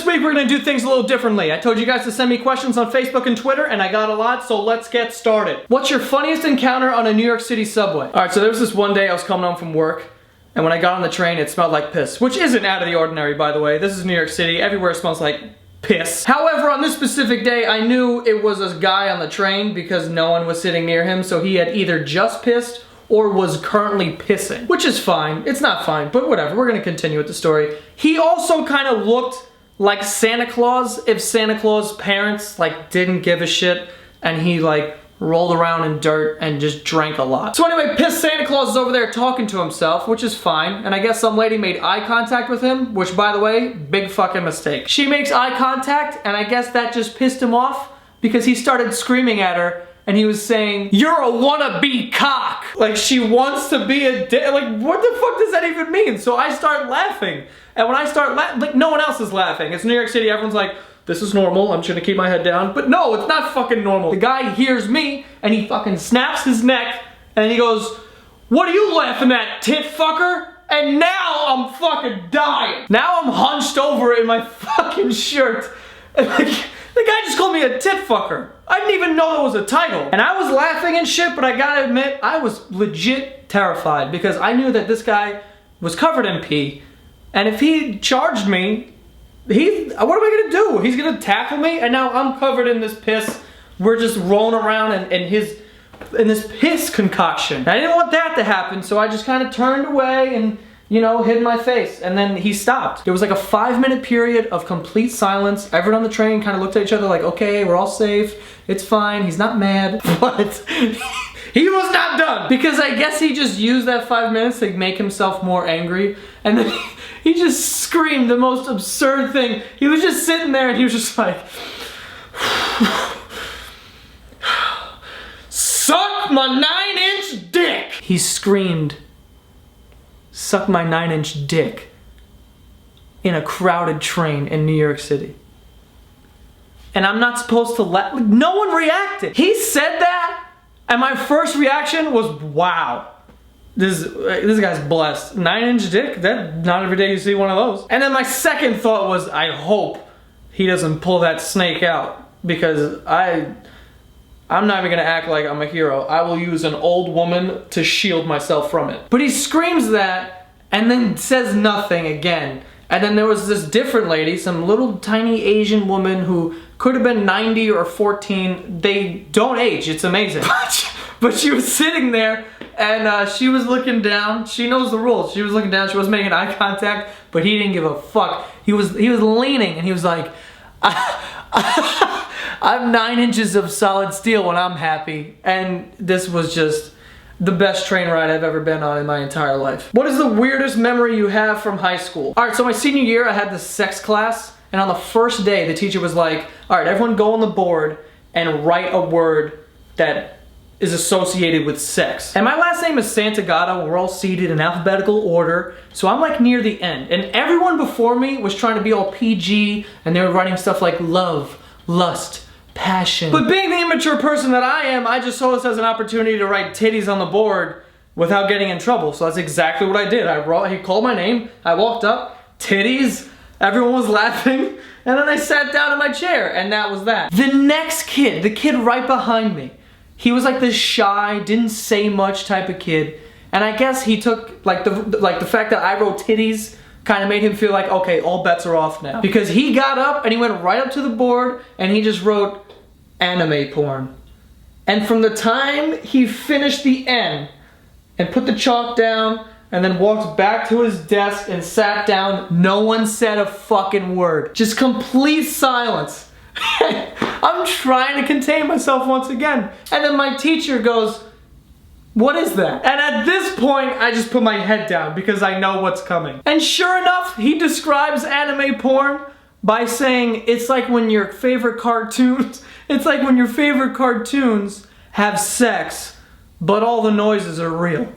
week we're gonna do things a little differently. I told you guys to send me questions on Facebook and Twitter, and I got a lot, so let's get started. What's your funniest encounter on a New York City subway? Alright, so there was this one day I was coming home from work, and when I got on the train, it smelled like piss. Which isn't out of the ordinary, by the way. This is New York City. Everywhere smells like piss. However, on this specific day, I knew it was a guy on the train because no one was sitting near him, so he had either just pissed or was currently pissing. Which is fine. It's not fine, but whatever. We're gonna continue with the story. He also kind of looked like Santa Claus if Santa Claus' parents like didn't give a shit and he like rolled around in dirt and just drank a lot. So anyway, pissed Santa Claus is over there talking to himself, which is fine. And I guess some lady made eye contact with him, which by the way, big fucking mistake. She makes eye contact and I guess that just pissed him off because he started screaming at her and he was saying, "You're a wannabe cock." Like she wants to be a dick. Like what the fuck does that even mean? So I start laughing. And when I start laughing, like no one else is laughing. It's New York City, everyone's like, this is normal, I'm just gonna keep my head down. But no, it's not fucking normal. The guy hears me and he fucking snaps his neck and he goes, "What are you laughing at, tit fucker?" And now I'm fucking dying. Now I'm hunched over in my fucking shirt. And like, the guy just called me a tit fucker. I didn't even know that was a title. And I was laughing and shit, but I gotta admit, I was legit terrified because I knew that this guy was covered in pee. And if he charged me, what am I gonna do? He's gonna tackle me and now I'm covered in this piss. We're just rolling around in this piss concoction. And I didn't want that to happen, so I just kind of turned away and, you know, hid my face. And then he stopped. It was like a 5-minute period of complete silence. Everyone on the train kind of looked at each other like, okay, we're all safe. It's fine. He's not mad. But he was not done. Because I guess he just used that 5 minutes to make himself more angry. And then he just screamed the most absurd thing. He was just sitting there and he was just like, "Suck my 9-inch dick!" He screamed, "Suck my 9-inch dick," in a crowded train in New York City. And I'm not supposed to let, no one reacted. He said that, and my first reaction was, wow. This guy's blessed. 9-inch dick? That not every day you see one of those. And then my second thought was, I hope he doesn't pull that snake out because I'm not even gonna act like I'm a hero. I will use an old woman to shield myself from it. But he screams that and then says nothing again. And then there was this different lady, some little tiny Asian woman who could have been 90 or 14. They don't age, it's amazing. But she was sitting there and she was looking down. She knows the rules. She was looking down, she wasn't making eye contact, but he didn't give a fuck. He was leaning and he was like, I'm 9 inches of solid steel when I'm happy. And this was just the best train ride I've ever been on in my entire life. What is the weirdest memory you have from high school? Alright, so my senior year I had this sex class, and on the first day the teacher was like, alright, everyone go on the board and write a word that is associated with sex. And my last name is Santagata, we're all seated in alphabetical order, so I'm like near the end. And everyone before me was trying to be all PG, and they were writing stuff like love, lust, passion. But being the immature person that I am, I just saw this as an opportunity to write titties on the board without getting in trouble. So that's exactly what I did. He called my name, I walked up, titties, everyone was laughing, and then I sat down in my chair, and that was that. The next kid, the kid right behind me, he was like this shy, didn't say much type of kid, and I guess he took, like the fact that I wrote titties kind of made him feel like, okay, all bets are off now. Because he got up and he went right up to the board and he just wrote anime porn. And from the time he finished the N and put the chalk down and then walked back to his desk and sat down, no one said a fucking word. Just complete silence. I'm trying to contain myself once again. And then my teacher goes, "What is that?" And at this point, I just put my head down because I know what's coming. And sure enough, he describes anime porn by saying it's like when your favorite cartoons, have sex, but all the noises are real.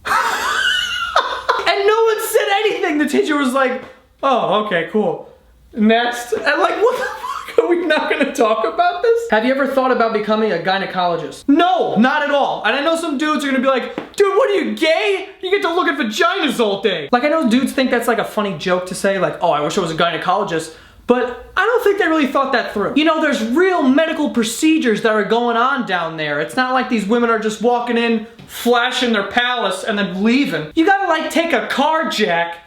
And no one said anything. The teacher was like, "Oh, okay, cool. Next." And like, what the fuck Are we not gonna talk about this? Have you ever thought about becoming a gynecologist? No, not at all. And I know some dudes are gonna be like, dude, what are you, gay? You get to look at vaginas all day. Like, I know dudes think that's like a funny joke to say, like, oh, I wish I was a gynecologist. But I don't think they really thought that through. You know, there's real medical procedures that are going on down there. It's not like these women are just walking in, flashing their palace, and then leaving. You gotta like take a car jack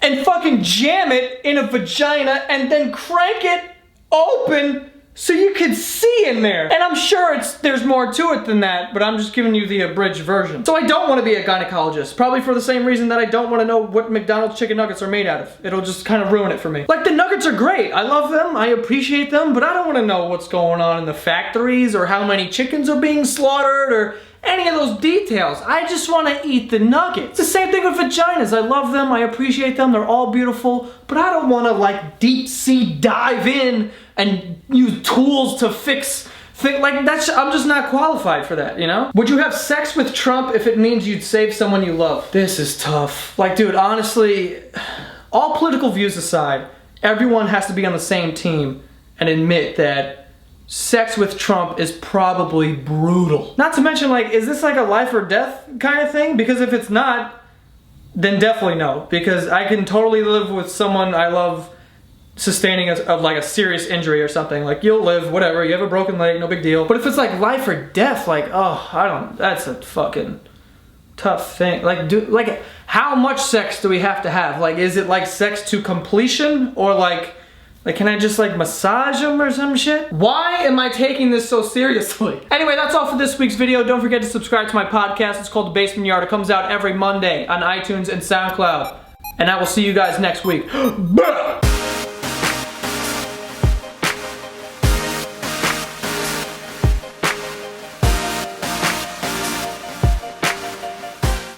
and fucking jam it in a vagina and then crank it open so you can see in there. And I'm sure there's more to it than that, but I'm just giving you the abridged version. So I don't want to be a gynecologist, probably for the same reason that I don't want to know what McDonald's chicken nuggets are made out of. It'll just kind of ruin it for me. Like, the nuggets are great. I love them, I appreciate them, but I don't want to know what's going on in the factories or how many chickens are being slaughtered or any of those details. I just want to eat the nuggets. It's the same thing with vaginas. I love them, I appreciate them, they're all beautiful, but I don't want to like deep sea dive in and use tools to fix things. Like, I'm just not qualified for that, you know? Would you have sex with Trump if it means you'd save someone you love? This is tough. Like, dude, honestly, all political views aside, everyone has to be on the same team and admit that sex with Trump is probably brutal. Not to mention, like, is this like a life or death kind of thing? Because if it's not, then definitely no. Because I can totally live with someone I love sustaining like a serious injury or something. Like, you'll live, whatever, you have a broken leg, no big deal. But if it's like life or death, like, oh, that's a fucking tough thing. Like, how much sex do we have to have? Like, is it like sex to completion? Or like, can I just like massage them or some shit? Why am I taking this so seriously? Anyway, that's all for this week's video. Don't forget to subscribe to my podcast. It's called The Basement Yard. It comes out every Monday on iTunes and SoundCloud. And I will see you guys next week.